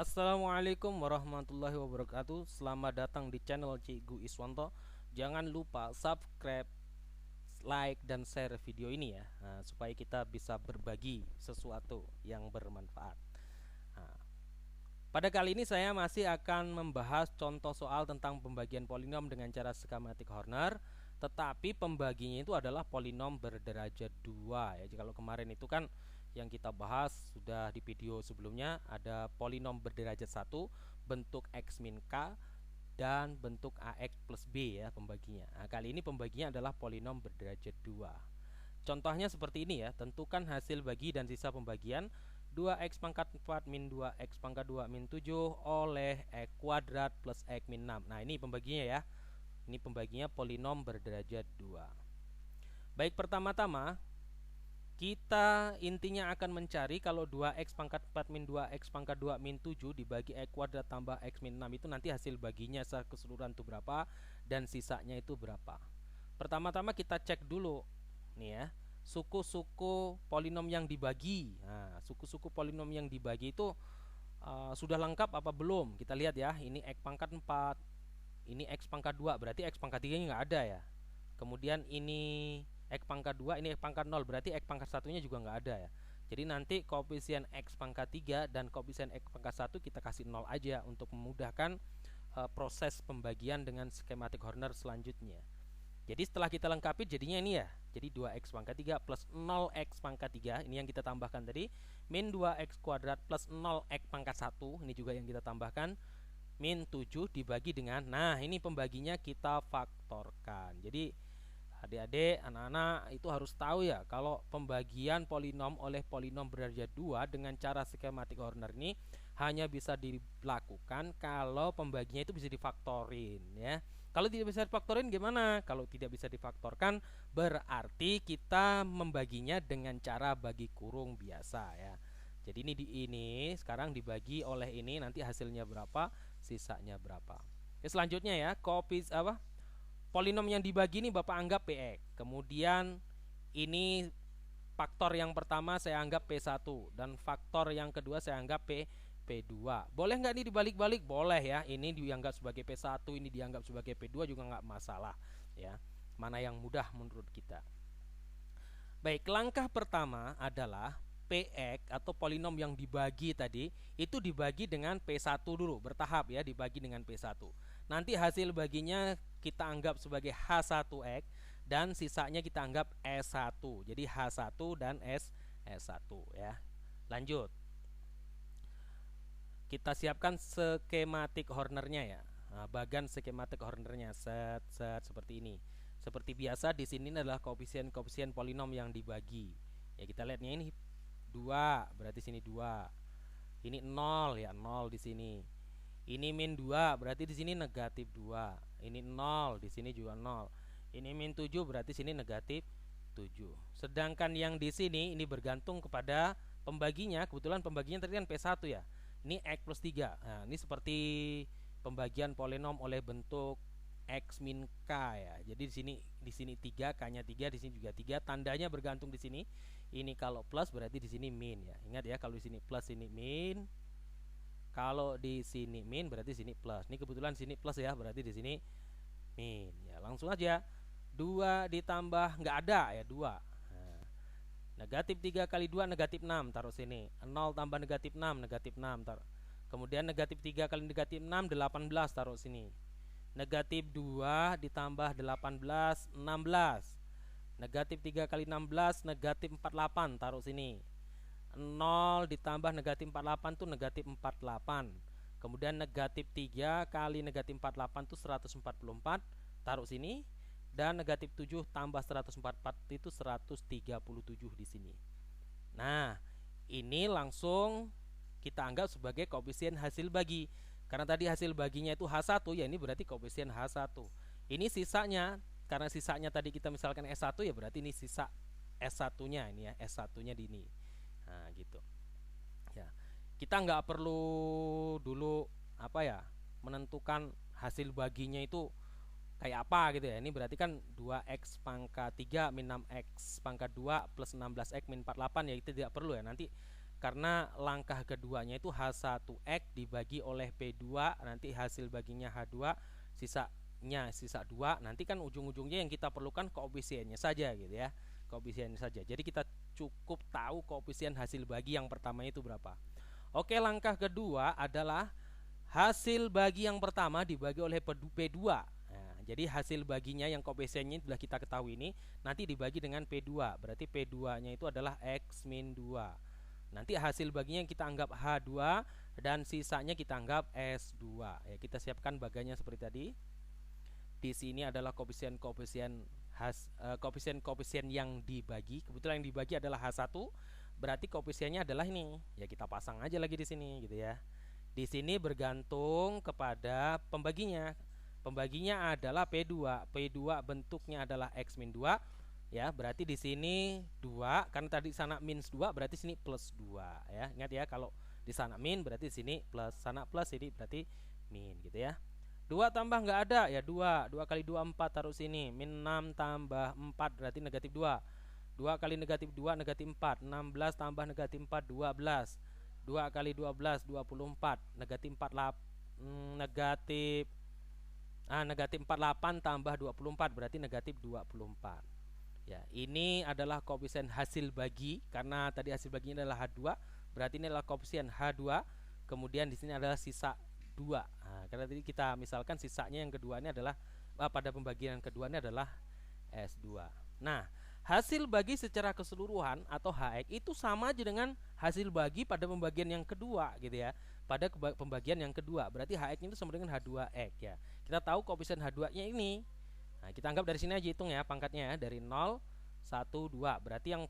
Assalamualaikum warahmatullahi wabarakatuh. Selamat datang di channel Cikgu Iswanto. Jangan lupa subscribe, like, dan share video ini ya, supaya kita bisa berbagi sesuatu yang bermanfaat. Nah, pada kali ini saya masih akan membahas contoh soal tentang pembagian polinom dengan cara skematik Horner. Tetapi pembaginya itu adalah polinom berderajat 2 ya. Jadi kalau kemarin itu kan yang kita bahas sudah di video sebelumnya, ada polinom berderajat 1 bentuk x min k dan bentuk ax plus b ya pembaginya. Nah, kali ini pembaginya adalah polinom berderajat 2. Contohnya seperti ini ya. Tentukan hasil bagi dan sisa pembagian 2x pangkat 4 min 2x pangkat 2 min 7 oleh x kuadrat plus x min 6. Nah, ini pembaginya ya. Ini pembaginya polinom berderajat 2. Baik, pertama-tama kita intinya akan mencari kalau 2x pangkat 4 min 2x pangkat 2 min 7 dibagi x kuadrat tambah x min 6 itu nanti hasil baginya secara keseluruhan itu berapa dan sisanya itu berapa. Pertama-tama kita cek dulu nih ya, suku-suku polinom yang dibagi. Nah, suku-suku polinom yang dibagi itu sudah lengkap apa belum? Kita lihat ya, ini x pangkat 4, ini x pangkat 2, berarti x pangkat 3 nya nggak ada ya. Kemudian ini x pangkat 2, ini x pangkat 0, berarti x pangkat 1 nya juga nggak ada ya. Jadi nanti koefisien x pangkat 3 dan koefisien x pangkat 1 kita kasih 0 aja untuk memudahkan proses pembagian dengan skematik Horner selanjutnya. Jadi setelah kita lengkapi jadinya ini ya. Jadi 2x pangkat 3 plus 0x pangkat 3, ini yang kita tambahkan tadi, min 2x kuadrat plus 0x pangkat 1, ini juga yang kita tambahkan, min 7 dibagi dengan, nah ini pembaginya kita faktorkan. Jadi adik-adik, anak-anak itu harus tahu ya, kalau pembagian polinom oleh polinom berderajat 2 dengan cara skematik Horner ini hanya bisa dilakukan kalau pembaginya itu bisa difaktorin ya. Kalau tidak bisa difaktorin gimana? Kalau tidak bisa difaktorkan berarti kita membaginya dengan cara bagi kurung biasa ya. Jadi ini sekarang dibagi oleh ini, nanti hasilnya berapa, sisanya berapa. Oke, selanjutnya ya, polinom yang dibagi ini Bapak anggap px. Kemudian ini faktor yang pertama saya anggap P1 dan faktor yang kedua saya anggap P2. Boleh nggak ini dibalik-balik? Boleh ya. Ini dianggap sebagai P1, ini dianggap sebagai P2 juga nggak masalah ya. Mana yang mudah menurut kita. Baik, langkah pertama adalah Px atau polinom yang dibagi tadi itu dibagi dengan P1 dulu, bertahap ya, dibagi dengan P1. Nanti hasil baginya kita anggap sebagai H1x dan sisanya kita anggap S1. Jadi H1 dan S1 ya. Lanjut. Kita siapkan skematik Hornernya ya. Nah, bagan skematik Hornernya set seperti ini. Seperti biasa di sini adalah koefisien polinom yang dibagi. Ya, kita lihatnya ini 2, berarti sini 2. Ini 0 ya, 0 di sini. Ini min 2, berarti di sini negatif 2. Ini 0, di sini juga 0. Ini min 7, berarti sini negatif 7. Sedangkan yang di sini ini bergantung kepada pembaginya. Kebetulan pembaginya tadi kan P1 ya. Ini x plus 3. Nah, ini seperti pembagian polinom oleh bentuk x min k ya. Jadi di sini 3, k-nya 3, di sini juga 3. Tandanya bergantung di sini. Ini kalau plus berarti di sini min ya. Ingat ya, kalau di sini plus ini min. Kalau di sini min berarti sini plus. Ini kebetulan sini plus ya, berarti di sini min. Ya, langsung aja. 2 ditambah nggak ada ya, 2. Nah, negatif 3 kali 2 negatif 6, taruh sini. 0 tambah negatif 6, negatif 6 taruh. Kemudian negatif 3 kali negatif 6 18, taruh sini. Negatif 2 ditambah 18 16. Negatif 3 kali 16 negatif 48, taruh sini. 0 ditambah negatif 48 itu negatif 48. Kemudian negatif 3 kali negatif 48 itu 144, taruh sini. Dan negatif 7 tambah 144 itu 137 di sini. Nah, ini langsung kita anggap sebagai koefisien hasil bagi. Karena tadi hasil baginya itu H1 ya, ini berarti koefisien H1. Ini sisanya, karena sisanya tadi kita misalkan S1 ya, berarti ini sisa S1-nya ini ya, S1-nya di ini. Nah, gitu. Ya. Kita nggak perlu dulu menentukan hasil baginya itu kayak apa gitu ya. Ini berarti kan 2x pangkat 3 min 6x pangkat 2 plus 16x min 48 ya, itu tidak perlu ya. Nanti Karena langkah keduanya itu H1X dibagi oleh P2, nanti hasil baginya H2, sisa 2. Nanti kan ujung-ujungnya yang kita perlukan koefisiennya saja gitu ya. Koefisiennya saja. Jadi kita cukup tahu koefisien hasil bagi yang pertama itu berapa. Oke, langkah kedua adalah hasil bagi yang pertama dibagi oleh P2. Nah, jadi hasil baginya yang koefisiennya sudah kita ketahui ini nanti dibagi dengan P2. Berarti P2-nya itu adalah X min 2. Nanti hasil baginya yang kita anggap H2 dan sisanya kita anggap S2. Ya, kita siapkan bagiannya seperti tadi. Di sini adalah koefisien-koefisien koefisien yang dibagi. Kebetulan yang dibagi adalah H1. Berarti koefisiennya adalah ini. Ya, kita pasang aja lagi di sini gitu ya. Di sini bergantung kepada pembaginya. Pembaginya adalah P2. P2 bentuknya adalah X min 2. Ya, berarti di sini 2. Karena tadi sana minus 2, berarti sini plus 2 ya. Ingat ya, kalau di sana min berarti di sini plus, sana plus, jadi berarti min gitu ya. 2 tambah nggak ada ya, 2. 2 kali 2 4, taruh sini. Min 6 tambah 4 berarti negatif 2. 2 kali negatif 2 negatif 4. 16 tambah negatif 4 12. 2 kali 12 24. Negatif 48 negatif 48 tambah 24 berarti negatif 24. Ya, ini adalah koefisien hasil bagi, karena tadi hasil baginya adalah H2, berarti ini adalah koefisien H2. Kemudian di sini adalah sisa 2. Nah, karena tadi kita misalkan sisanya yang kedua ini adalah pada pembagian kedua ini adalah S2. Nah, hasil bagi secara keseluruhan atau HX itu sama aja dengan hasil bagi pada pembagian yang kedua gitu ya. Pada pembagian yang kedua, berarti HX itu sama dengan H2X ya. Kita tahu koefisien H2-nya ini. Nah, kita anggap dari sini aja hitung ya pangkatnya ya, dari 0 1 2. Berarti yang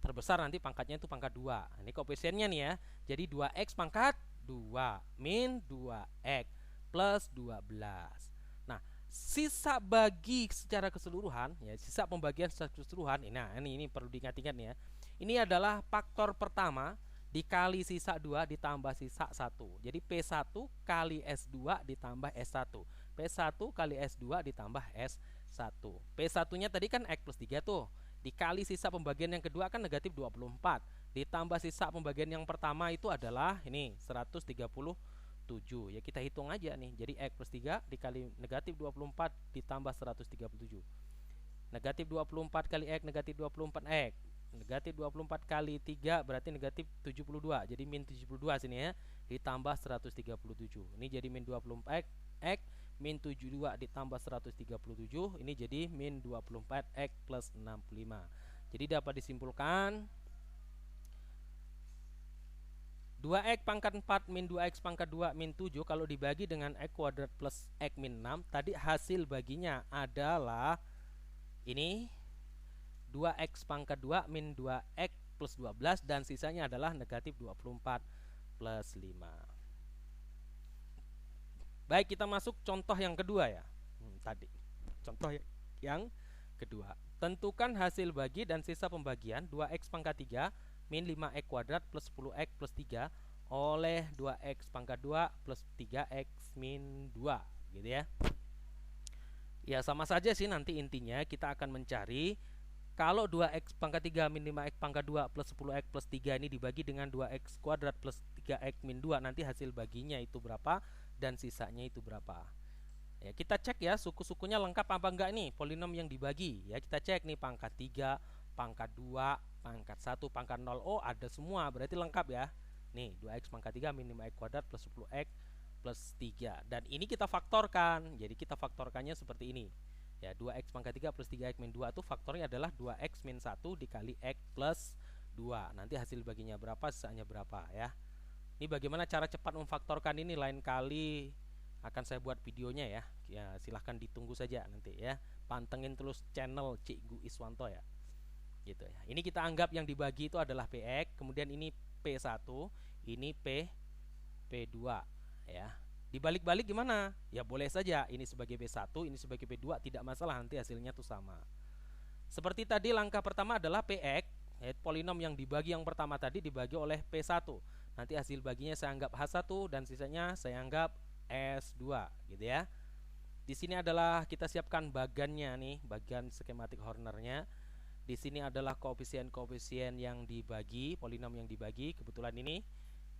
terbesar nanti pangkatnya itu pangkat 2. Nah, ini koefisiennya nih ya. Jadi 2X pangkat 2 min 2X plus 12. Nah, sisa bagi secara keseluruhan ya, sisa pembagian secara keseluruhan. Nah, ini perlu diingat-ingat nih ya. Ini adalah faktor pertama dikali sisa 2 ditambah sisa 1. Jadi P1 kali S2 ditambah S1. P1 kali S2 ditambah S1. P1-nya tadi kan X plus 3 tuh. Dikali sisa pembagian yang kedua kan negatif 24. Ditambah sisa pembagian yang pertama itu adalah ini 137. Ya, kita hitung aja nih. Jadi X plus 3 dikali negatif 24 ditambah 137. Negatif 24 kali X negatif 24 X. Negatif 24 kali 3 berarti negatif 72. Jadi min 72 sini ya. Ditambah 137. Ini jadi min 24 X min 72 ditambah 137. Ini jadi min 24 X plus 65. Jadi dapat disimpulkan 2X pangkat 4 min 2X pangkat 2 min 7 kalau dibagi dengan X kuadrat plus X min 6, tadi hasil baginya adalah ini 2X pangkat 2 min 2X plus 12 dan sisanya adalah negatif 24 plus 5. Baik, kita masuk contoh yang kedua ya. Tadi contoh yang kedua. Tentukan hasil bagi dan sisa pembagian 2X pangkat 3 min 5X kuadrat plus 10X plus 3 oleh 2X pangkat 2 plus 3X min 2 gitu ya. Ya, sama saja sih, nanti intinya kita akan mencari kalau 2X pangkat 3 min 5X pangkat 2 plus 10X plus 3 ini dibagi dengan 2X kuadrat plus 3X min 2, nanti hasil baginya itu berapa dan sisanya itu berapa. Ya, kita cek ya suku-sukunya lengkap apa enggak nih polinom yang dibagi. Ya, kita cek nih pangkat 3, pangkat 2, pangkat 1, pangkat 0. Oh, ada semua, berarti lengkap ya. Nih, 2X pangkat 3 min 5X kuadrat plus 10X plus 3. Dan ini kita faktorkan. Jadi kita faktorkannya seperti ini. Ya, 2X pangkat 3 plus 3X min 2 itu faktornya adalah 2X min 1 dikali X plus 2. Nanti hasil baginya berapa, sisanya berapa ya. Ini bagaimana cara cepat memfaktorkan ini, lain kali akan saya buat videonya ya. Ya, silahkan ditunggu saja nanti ya. Pantengin terus channel Cikgu Iswanto ya. Gitu ya. Ini kita anggap yang dibagi itu adalah PX, kemudian ini P1, ini P2 ya. Dibalik-balik gimana? Ya boleh saja, ini sebagai P1, ini sebagai P2, tidak masalah, nanti hasilnya tuh sama. Seperti tadi langkah pertama adalah PX, ya, polinom yang dibagi yang pertama tadi dibagi oleh P1. Nanti hasil baginya saya anggap H1 dan sisanya saya anggap S2 gitu ya. Di sini adalah kita siapkan bagannya nih, bagan skematik Hornernya. Di Di sini adalah koefisien-koefisien yang dibagi, polinom yang dibagi. Kebetulan ini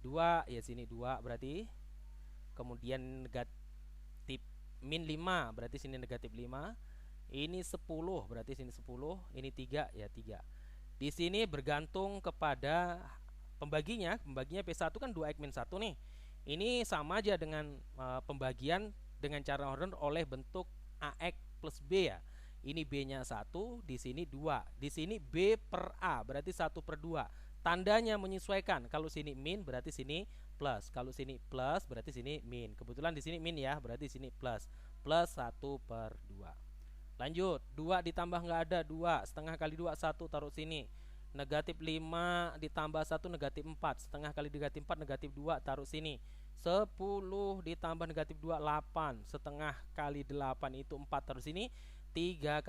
2, ya sini 2 berarti. Kemudian negatif min 5, berarti sini negatif 5. Ini 10, berarti sini 10. Ini 3, ya 3. Di sini bergantung kepada pembaginya. Pembaginya P1 kan 2x min 1 nih. Ini sama aja dengan pembagian dengan cara order oleh bentuk AX plus B ya. Ini B-nya 1, di sini 2. Di sini B per A, berarti 1/2. Tandanya menyesuaikan. Kalau sini min, berarti sini plus. Kalau sini plus, berarti sini min. Kebetulan di sini min ya, berarti sini plus. Plus 1/2. Lanjut, 2 ditambah nggak ada, 2. Setengah kali 2, 1, taruh sini. Negatif 5 ditambah 1, negatif 4. Setengah kali negatif 4, negatif 2, taruh sini. 10 ditambah negatif 2, 8. Setengah kali 8 itu 4, taruh sini. 3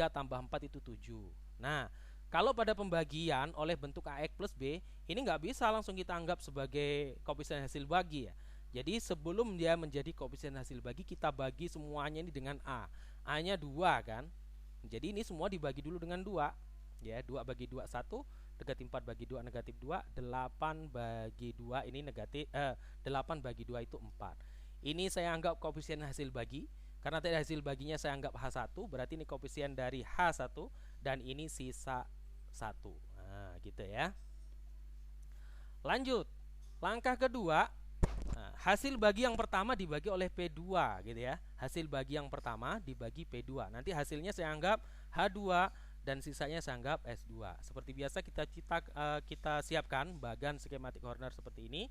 tambah 4 itu 7. Nah, kalau pada pembagian oleh bentuk AX plus B, ini nggak bisa langsung kita anggap sebagai koefisien hasil bagi ya. Jadi sebelum dia menjadi koefisien hasil bagi, kita bagi semuanya ini dengan A. A-nya 2 kan. Jadi ini semua dibagi dulu dengan 2. Ya, 2 bagi 2 1, negatif 4 bagi 2 negatif 2, 8 bagi 2 ini negatif 8 bagi 2 itu 4. Ini saya anggap koefisien hasil bagi. Karena tadi hasil baginya saya anggap H1, berarti ini koefisien dari H1 dan ini sisa 1. Nah, gitu ya. Lanjut. Langkah kedua, hasil bagi yang pertama dibagi oleh P2 gitu ya. Hasil bagi yang pertama dibagi P2. Nanti hasilnya saya anggap H2 dan sisanya saya anggap S2. Seperti biasa kita siapkan bagan skematik Horner seperti ini.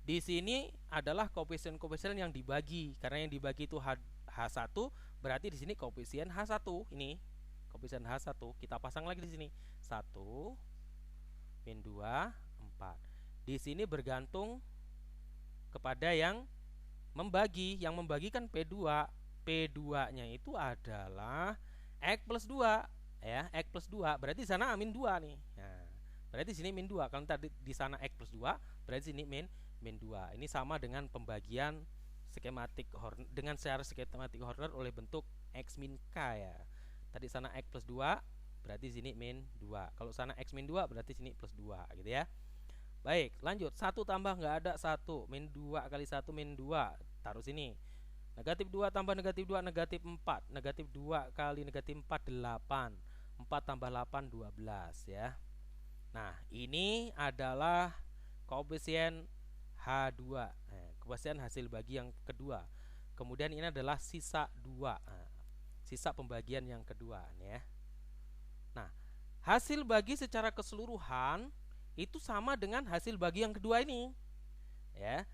Di sini adalah koefisien-koefisien yang dibagi. Karena yang dibagi itu H1, berarti di sini koefisien H1 ini. Koefisien H1 kita pasang lagi di sini. 1 min 2 4. Di sini bergantung kepada yang membagi. Yang membagi kan P2. P2-nya itu adalah X plus 2 ya, X plus 2. Berarti di sana min 2 nih. Nah, berarti sini min 2. Kalau tadi di sana X plus 2, berarti sini min 2. Ini sama dengan pembagian skematik Horner dengan secara skematik Horner oleh bentuk X min K ya. Tadi sana X plus 2, berarti sini min 2. Kalau sana X min 2, berarti sini plus 2 gitu ya. Baik, lanjut. 1 tambah nggak ada 1. Min 2 kali 1 min 2. Taruh sini. Negatif 2 tambah negatif 2, negatif 4. Negatif 2 kali negatif 4, 8. 4 tambah 8, 12 ya. Nah, ini adalah koefisien H2, koefisien hasil bagi yang kedua. Kemudian ini adalah sisa 2, sisa pembagian yang kedua nih ya. Nah, hasil bagi secara keseluruhan itu sama dengan hasil bagi yang kedua ini ya.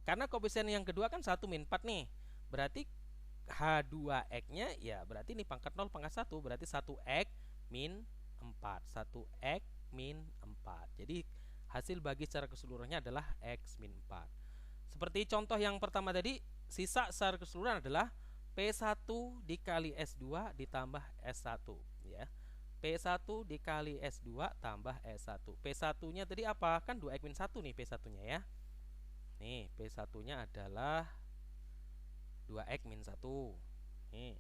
Karena koefisien yang kedua kan 1 min 4 nih. Berarti H2X nya ya berarti ini pangkat 0 pangkat 1, berarti 1X min 4. 1X min 4. Jadi hasil bagi secara keseluruhannya adalah X min 4. Seperti contoh yang pertama tadi, sisa secara keseluruhan adalah P1 dikali S2 ditambah S1 ya. P1 dikali S2 tambah S1. P1 nya tadi apa? Kan 2X min 1 nih P1 nya ya. Nih P1 nya adalah 2X min 1. Nih.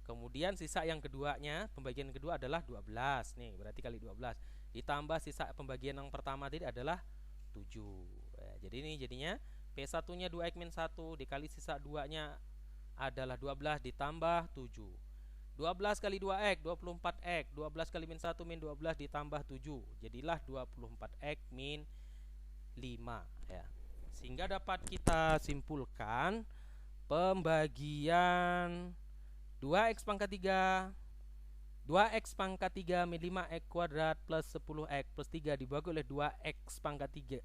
Kemudian sisa yang keduanya, pembagian kedua adalah 12. Nih, berarti kali 12. Ditambah sisa pembagian yang pertama tadi adalah 7. Ya, jadi ini jadinya P1-nya 2X min 1 dikali sisa 2-nya adalah 12 ditambah 7. 12 kali 2X, 24X. 12 kali min 1 min 12 ditambah 7. Jadilah 24X min 5 ya. Sehingga dapat kita simpulkan pembagian 2x pangkat 3 2x pangkat 3 min 5x kuadrat plus 10x plus 3 dibagi oleh 2x pangkat 2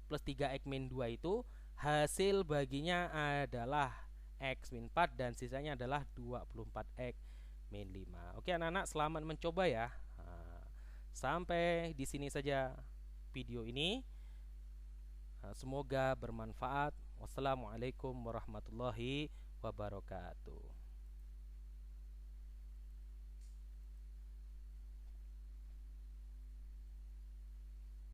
plus 3x min 2 itu hasil baginya adalah x min 4 dan sisanya adalah 24x min 5. Oke anak-anak, selamat mencoba ya. Sampai di sini saja video ini. Semoga bermanfaat. Wassalamualaikum warahmatullahi wabarakatuh.